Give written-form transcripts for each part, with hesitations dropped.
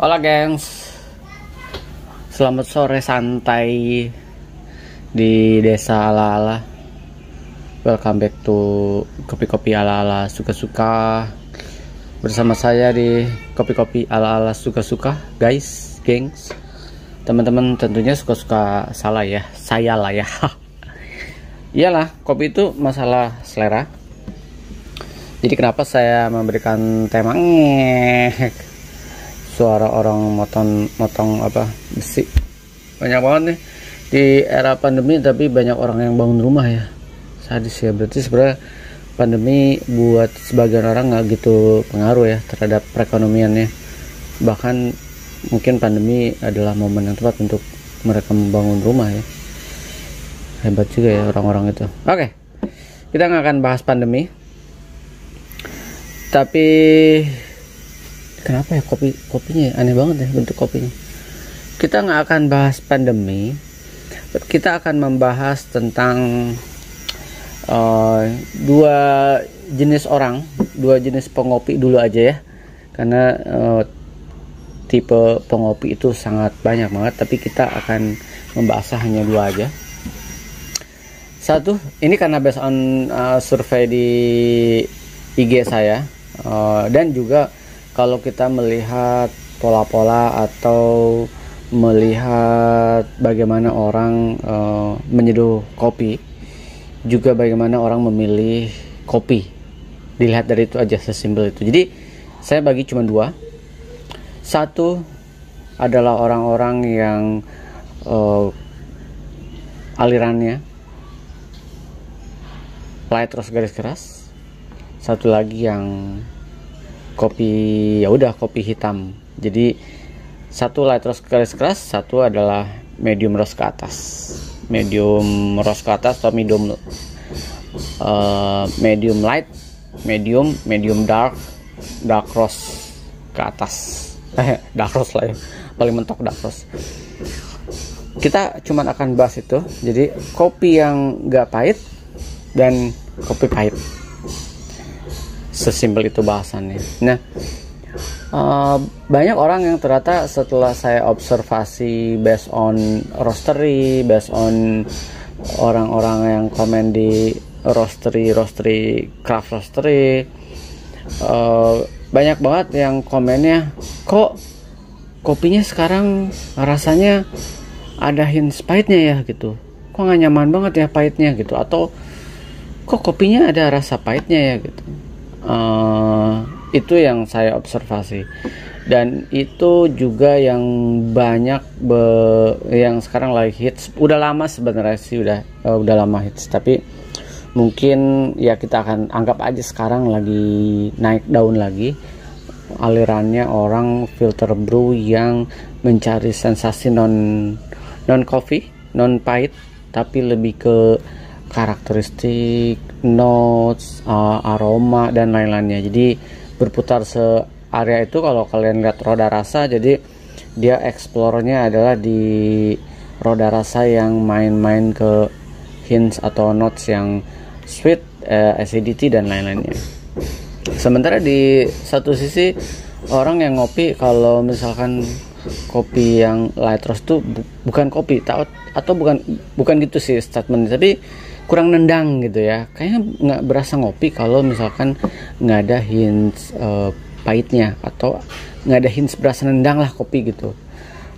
Hola gengs, selamat sore santai di desa ala-ala. Welcome back to kopi-kopi ala-ala suka-suka. Bersama saya di kopi-kopi ala-ala suka-suka, guys, gengs. Teman-teman tentunya suka-suka salah ya, saya lah ya. Iyalah, kopi itu masalah selera. Jadi kenapa saya memberikan tema suara orang motong apa besi banyak banget nih di era pandemi, tapi banyak orang yang bangun rumah ya, sadis ya. Berarti sebenarnya pandemi buat sebagian orang nggak gitu pengaruh ya terhadap perekonomiannya, bahkan mungkin pandemi adalah momen yang tepat untuk mereka membangun rumah ya. Hebat juga ya orang-orang itu. Oke, kita nggak akan bahas pandemi, tapi kenapa ya kopinya aneh banget ya bentuk kopinya. Kita nggak akan bahas pandemi, kita akan membahas tentang dua jenis pengopi dulu aja ya, karena tipe pengopi itu sangat banyak banget, tapi kita akan membahas hanya dua aja. Satu, ini karena based on survei di IG saya, dan juga kalau kita melihat pola-pola atau melihat bagaimana orang menyeduh kopi, juga bagaimana orang memilih kopi, dilihat dari itu aja, sesimpel itu. Jadi saya bagi cuma dua. Satu adalah orang-orang yang alirannya light terus garis keras. Satu lagi yang kopi ya udah kopi hitam. Jadi satu light roast garis keras, satu adalah medium roast ke atas. Medium roast ke atas atau medium light, medium dark roast ke atas. Dark roast lah ya. Paling mentok dark roast. Kita cuman akan bahas itu. Jadi kopi yang enggak pahit dan kopi pahit. Sesimpel itu bahasannya. Nah, banyak orang yang ternyata setelah saya observasi based on roastery, based on orang-orang yang komen di roastery, craft roastery, banyak banget yang komennya, kok kopinya sekarang rasanya ada hints pahitnya ya gitu, kok nggak nyaman banget ya pahitnya gitu, atau kok kopinya ada rasa pahitnya ya gitu. Itu yang saya observasi, dan itu juga yang banyak yang sekarang lagi hits. Udah lama sebenarnya sih, udah lama hits, tapi mungkin ya kita akan anggap aja sekarang lagi naik daun lagi alirannya orang filter brew yang mencari sensasi non coffee, non pahit, tapi lebih ke karakteristik, notes, aroma dan lain-lainnya. Jadi berputar area itu. Kalau kalian lihat roda rasa, jadi dia explore-nya adalah di roda rasa yang main-main ke hints atau notes yang sweet, acidity dan lain-lainnya. Sementara di satu sisi orang yang ngopi, kalau misalkan kopi yang light roast tuh bukan kopi atau bukan gitu sih statement, tapi kurang nendang gitu ya, kayaknya nggak berasa ngopi kalau misalkan nggak ada hints pahitnya, atau nggak ada hints berasa nendang lah kopi gitu.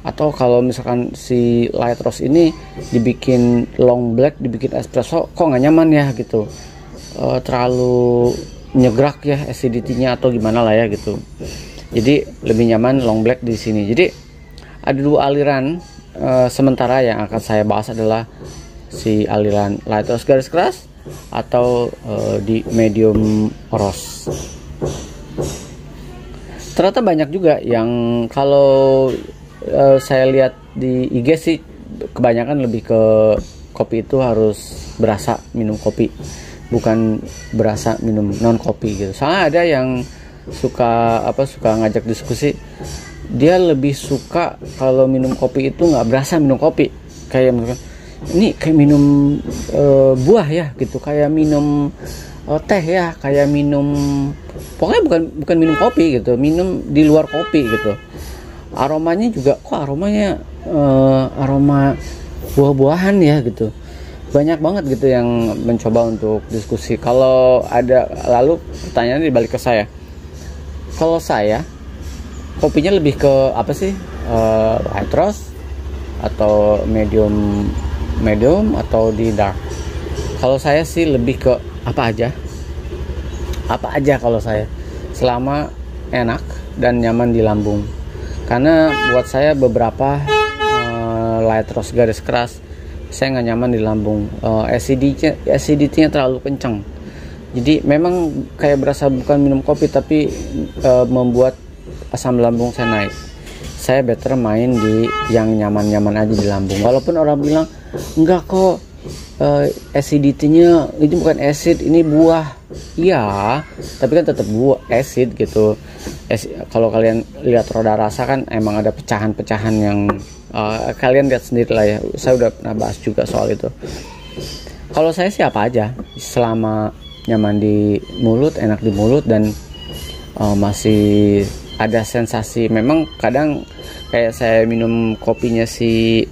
Atau kalau misalkan si light roast ini dibikin long black, dibikin espresso, kok nggak nyaman ya gitu, terlalu nyegrak ya acidity-nya atau gimana lah ya gitu. Jadi lebih nyaman long black di sini. Jadi ada dua aliran. Sementara yang akan saya bahas adalah si aliran light roast garis keras atau di medium roast. Ternyata banyak juga yang kalau saya lihat di IG sih kebanyakan lebih ke kopi itu harus berasa minum kopi, bukan berasa minum non kopi gitu. Soalnya ada yang suka ngajak diskusi, dia lebih suka kalau minum kopi itu nggak berasa minum kopi, kayak misalkan ini kayak minum buah ya gitu, kayak minum teh ya, kayak minum, pokoknya bukan minum kopi gitu, minum di luar kopi gitu. aromanya juga kok aromanya aroma buah-buahan ya gitu. Banyak banget gitu yang mencoba untuk diskusi. Kalau ada, lalu pertanyaannya dibalik ke saya. Kalau saya kopinya lebih ke apa sih? Light roast atau medium atau di dark. Kalau saya sih lebih ke apa aja kalau saya, selama enak dan nyaman di lambung. Karena buat saya beberapa light roast garis keras saya nggak nyaman di lambung. Acidity-nya terlalu kencang, jadi memang kayak berasa bukan minum kopi tapi membuat asam lambung saya naik. Saya better main di yang nyaman-nyaman aja di lambung. Walaupun orang bilang enggak kok, acidity-nya itu bukan acid, ini buah. Iya, tapi kan tetap buah acid gitu. Kalau kalian lihat roda rasa kan emang ada pecahan-pecahan yang kalian lihat sendiri lah ya. Saya udah pernah bahas juga soal itu. Kalau saya sih apa aja, selama nyaman di mulut, enak di mulut, dan masih ada sensasi. Memang kadang kayak saya minum kopinya si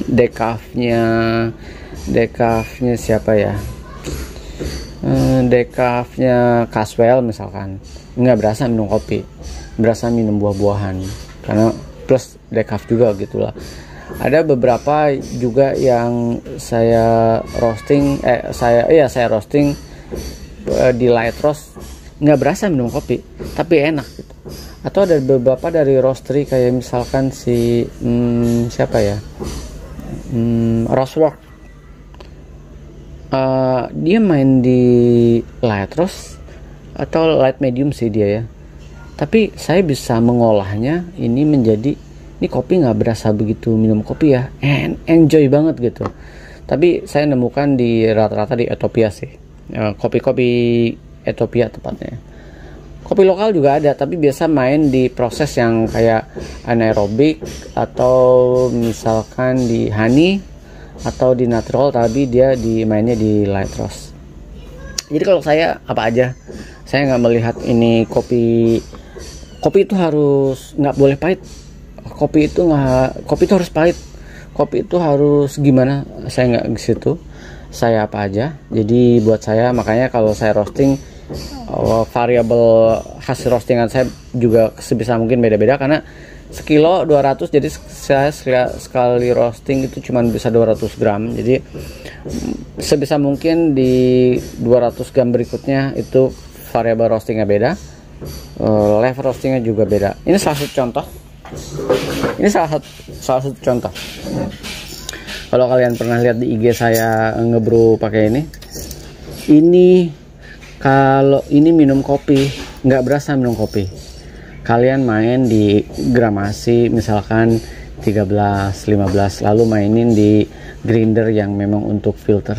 dekafnya siapa ya, dekafnya Caswell misalkan, nggak berasa minum kopi, berasa minum buah-buahan karena plus dekaf juga gitulah. Ada beberapa juga yang saya roasting di light roast, nggak berasa minum kopi tapi enak gitu. Atau ada beberapa dari roastery kayak misalkan si siapa ya, Rosework, dia main di light roast atau light medium sih dia ya, tapi saya bisa mengolahnya ini menjadi, ini kopi nggak berasa begitu minum kopi ya, enjoy banget gitu. Tapi saya nemukan di rata-rata di Ethiopia sih, kopi-kopi Ethiopia tepatnya. Kopi lokal juga ada, tapi biasa main di proses yang kayak anaerobik atau misalkan di honey atau di natural, tapi dia mainnya di light roast. Jadi kalau saya apa aja, saya nggak melihat ini kopi itu harus nggak boleh pahit, kopi itu harus pahit, kopi itu harus gimana, saya nggak ke situ. Saya apa aja. Jadi buat saya, makanya kalau saya roasting, variabel hasil roastingan saya juga sebisa mungkin beda-beda, karena sekilo 200, jadi saya sekali roasting itu cuma bisa 200 gram. Jadi sebisa mungkin di 200 gram berikutnya itu variabel roastingnya beda, level roastingnya juga beda. Ini salah satu contoh. Ini salah satu contoh. Kalau kalian pernah lihat di IG saya ngebrew pakai ini kalau ini minum kopi nggak berasa minum kopi. Kalian main di gramasi misalkan 13, 15, lalu mainin di grinder yang memang untuk filter.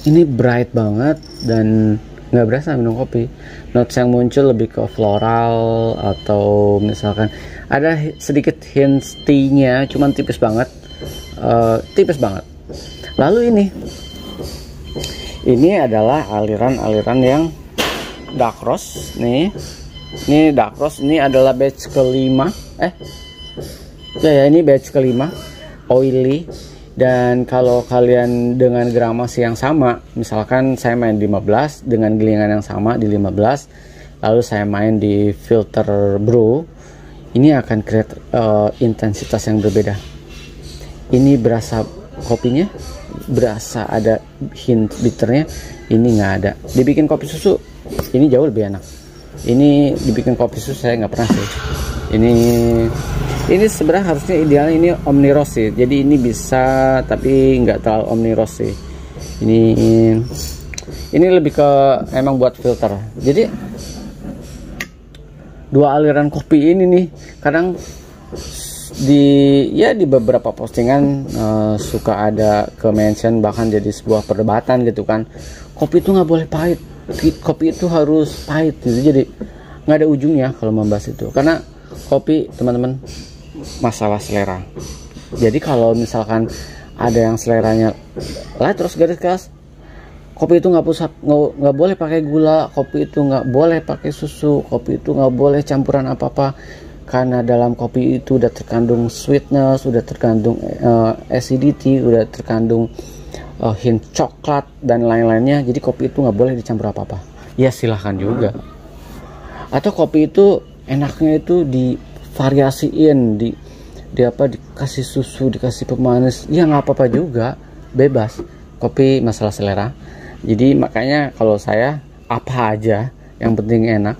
Ini bright banget dan nggak berasa minum kopi. Notes yang muncul lebih ke floral atau misalkan ada sedikit hints tea-nya, cuman tipis banget. Lalu ini adalah aliran yang dark roast nih. Ini dark roast, ini adalah batch kelima. Ini batch kelima, oily. Dan kalau kalian dengan gramasi yang sama, misalkan saya main di 15 dengan gilingan yang sama di 15, lalu saya main di filter brew, ini akan create intensitas yang berbeda. Ini berasa kopinya, berasa ada hint bitternya, ini nggak ada. Dibikin kopi susu, ini jauh lebih enak. Ini dibikin kopi susu saya nggak pernah sih. Ini sebenarnya harusnya idealnya ini omni roast sih. Jadi ini bisa, tapi nggak terlalu omni roast sih. Ini lebih ke emang buat filter. Jadi dua aliran kopi ini nih kadang di beberapa postingan suka ada ke mention, bahkan jadi sebuah perdebatan gitu kan, kopi itu nggak boleh pahit, kopi itu harus pahit gitu. Jadi nggak ada ujungnya kalau membahas itu, karena kopi teman-teman masalah selera. Jadi kalau misalkan ada yang seleranya light terus garis keras, kopi itu nggak boleh pakai gula, kopi itu nggak boleh pakai susu, kopi itu nggak boleh campuran apa-apa. karena dalam kopi itu udah terkandung sweetness, udah terkandung acidity, udah terkandung hint coklat dan lain-lainnya. Jadi kopi itu nggak boleh dicampur apa-apa. Ya silahkan juga. Atau kopi itu enaknya itu divariasiin, dikasih susu, dikasih pemanis, ya nggak apa-apa juga, bebas. Kopi masalah selera. Jadi makanya kalau saya apa aja yang penting enak.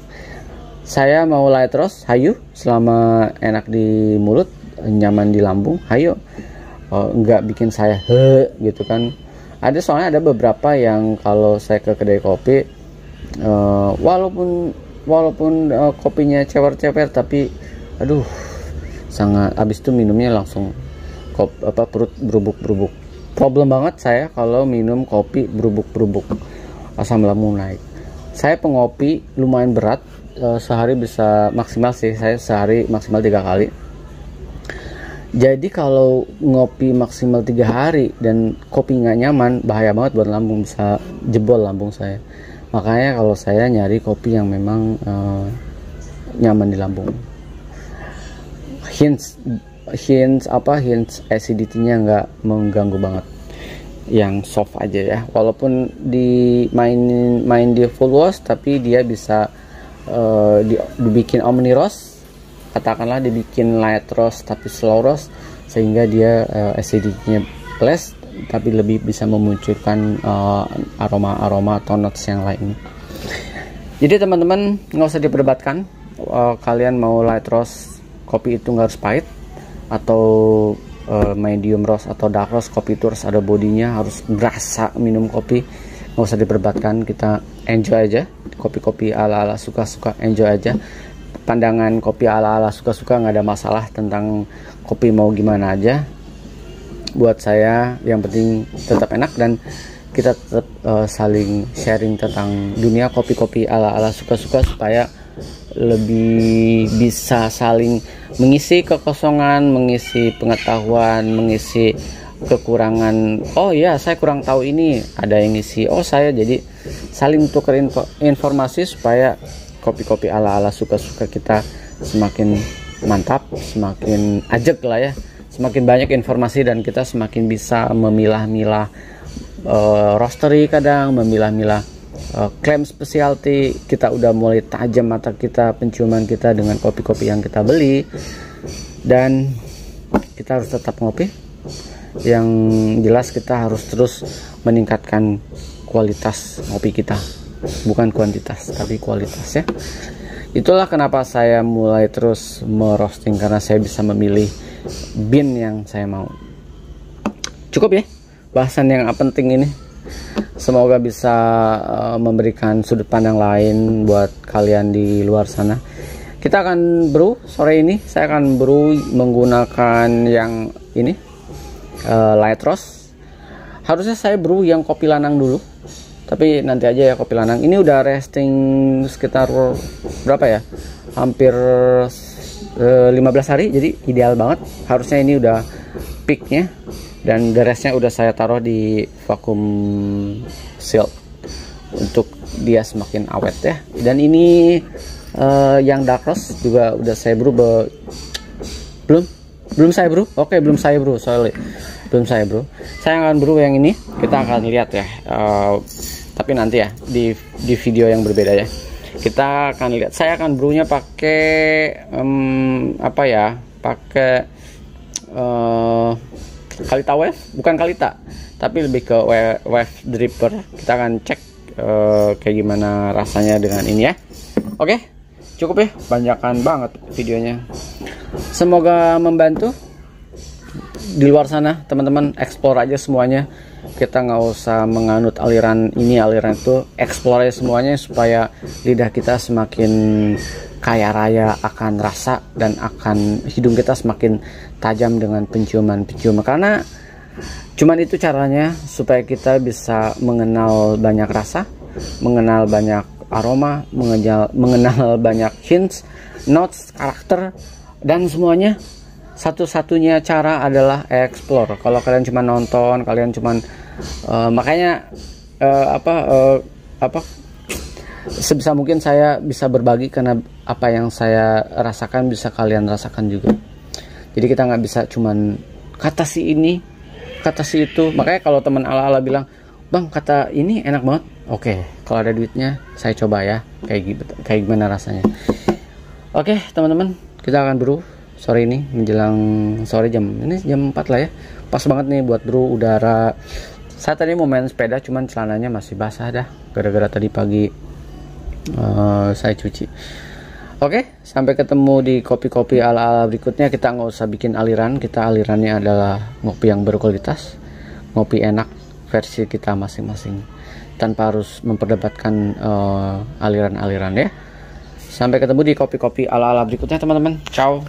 Saya mau light roast, hayu, selama enak di mulut, nyaman di lambung, hayu. Nggak bikin saya gitu kan. Soalnya ada beberapa yang kalau saya ke kedai kopi, walaupun kopinya cewer-cewer, tapi aduh sangat, abis itu minumnya langsung perut berubuk-berubuk. Problem banget saya kalau minum kopi berubuk-berubuk, asam lambung naik. Saya pengopi lumayan berat, sehari bisa maksimal sih, saya sehari maksimal 3 kali. Jadi kalau ngopi maksimal 3 hari dan kopi nggak nyaman, bahaya banget buat lambung, bisa jebol lambung saya. Makanya kalau saya nyari kopi yang memang nyaman di lambung. Hints acidity-nya nggak mengganggu banget, yang soft aja ya. Walaupun main di full roast, tapi dia bisa dibikin omni roast, katakanlah dibikin light roast tapi slow roast, sehingga dia acidity-nya less tapi lebih bisa memunculkan aroma atau notes yang lain. Jadi teman-teman nggak usah diperdebatkan, kalian mau light roast kopi itu nggak harus pahit, atau medium roast atau dark roast, kopi itu harus ada bodinya, harus berasa minum kopi. Nggak usah diperdebatkan, kita enjoy aja. Kopi-kopi ala-ala suka-suka, enjoy aja. Pandangan kopi ala-ala suka-suka, nggak ada masalah tentang kopi mau gimana aja. Buat saya yang penting tetap enak, dan kita tetap saling sharing tentang dunia kopi-kopi ala-ala suka-suka, supaya lebih bisa saling mengisi kekosongan, mengisi pengetahuan, mengisi kekurangan. Oh ya, saya kurang tahu ini, ada yang ngisi, oh saya, jadi saling tukar informasi supaya kopi-kopi ala-ala suka-suka kita semakin mantap, semakin ajak lah ya, semakin banyak informasi, dan kita semakin bisa memilah-milah roastery, kadang memilah-milah klaim specialty. Kita udah mulai tajam mata kita, penciuman kita dengan kopi-kopi yang kita beli, dan kita harus tetap ngopi. Yang jelas kita harus terus meningkatkan kualitas ngopi kita, bukan kuantitas tapi kualitas ya. Itulah kenapa saya mulai terus merosting, karena saya bisa memilih bean yang saya mau. Cukup ya bahasan yang penting ini. Semoga bisa memberikan sudut pandang lain buat kalian di luar sana. Kita akan brew sore ini. Saya akan brew menggunakan yang ini, light roast. Harusnya saya brew yang kopi lanang dulu, tapi nanti aja ya kopi lanang. Ini udah resting sekitar berapa ya? Hampir 15 hari, jadi ideal banget. Harusnya ini udah peaknya, dan the restnya udah saya taruh di vacuum seal untuk dia semakin awet ya. Dan ini yang dark roast juga udah saya brew. Belum saya brew. Oke, belum saya brew, sorry. Belum saya brew. Saya akan brew yang ini. Kita akan lihat ya. Tapi nanti ya di video yang berbeda ya. Kita akan lihat. Saya akan brewnya pakai apa ya? Pakai Kalita Wave, bukan Kalita, tapi lebih ke wave dripper. Kita akan cek kayak gimana rasanya dengan ini ya. Oke, cukup ya, banyakan banget videonya. Semoga membantu. Di luar sana teman-teman, explore aja semuanya. Kita nggak usah menganut aliran ini aliran itu, explore aja semuanya, supaya lidah kita semakin kaya raya akan rasa, dan akan hidung kita semakin tajam dengan penciuman. Karena cuman itu caranya supaya kita bisa mengenal banyak rasa, mengenal banyak aroma, mengenal banyak hints, notes, karakter, dan semuanya. Satu-satunya cara adalah explore. Kalau kalian cuma nonton, kalian cuma makanya sebisa mungkin saya bisa berbagi, karena apa yang saya rasakan bisa kalian rasakan juga. Jadi kita nggak bisa cuman kata si ini, kata si itu. Makanya kalau teman ala-ala bilang, bang kata ini enak banget, oke, kalau ada duitnya saya coba ya, kayak gimana rasanya. Oke teman-teman, kita akan brew sore ini menjelang sore, jam 4 lah ya. Pas banget nih buat brew udara. Saya tadi mau main sepeda, cuman celananya masih basah dah, gara-gara tadi pagi saya cuci. Oke, sampai ketemu di kopi-kopi ala-ala berikutnya. Kita nggak usah bikin aliran, kita alirannya adalah ngopi yang berkualitas, ngopi enak versi kita masing-masing, tanpa harus memperdebatkan aliran-aliran ya. Sampai ketemu di kopi-kopi ala-ala berikutnya teman-teman. Ciao.